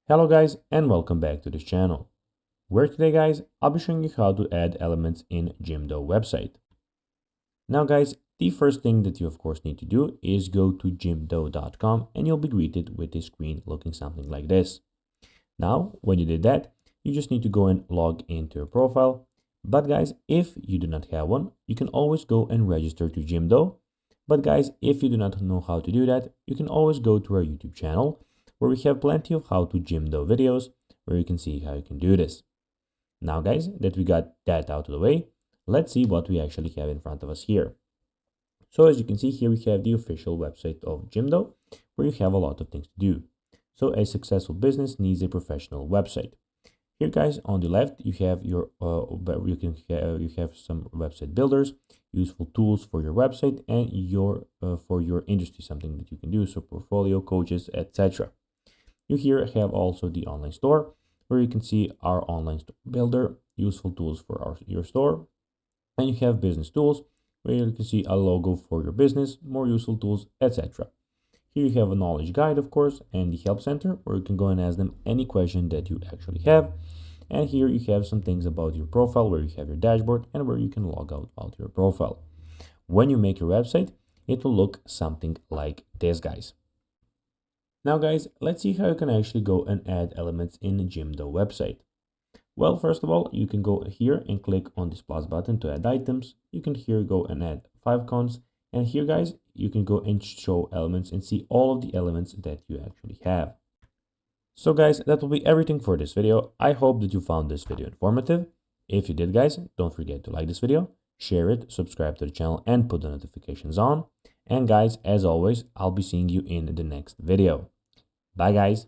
Hello guys and welcome back to this channel, where today guys I'll be showing you how to add elements in Jimdo website. Now guys, the first thing that you of course need to do is go to jimdo.com and you'll be greeted with a screen looking something like this. Now when you did that, you just need to go and log into your profile. But guys, if you do not have one, you can always go and register to Jimdo. But guys, if you do not know how to do that, you can always go to our YouTube channel, where we have plenty of how to Jimdo videos, where you can see how you can do this. Now guys, that we got that out of the way, let's see what we actually have in front of us here. So as you can see here, we have the official website of Jimdo, where you have a lot of things to do. So a successful business needs a professional website. Here guys, on the left, you have your you have some website builders, useful tools for your website, and your for your industry, something that you can do, so portfolio, coaches, etc. You here have also the online store, where you can see our online store builder, useful tools for your store, and you have business tools, where you can see a logo for your business, more useful tools, etc. Here you have a knowledge guide, of course, and the help center, where you can go and ask them any question that you actually have. And here you have some things about your profile, where you have your dashboard and where you can log out your profile. When you make your website, it will look something like this, guys. Now guys, let's see how you can actually go and add elements in the Jimdo website. Well, first of all, you can go here and click on this plus button to add items. You can here go and add favicons. And here guys, you can go and show elements and see all of the elements that you actually have. So guys, that will be everything for this video. I hope that you found this video informative. If you did guys, don't forget to like this video, share it, subscribe to the channel and put the notifications on. And guys, as always, I'll be seeing you in the next video. Bye guys.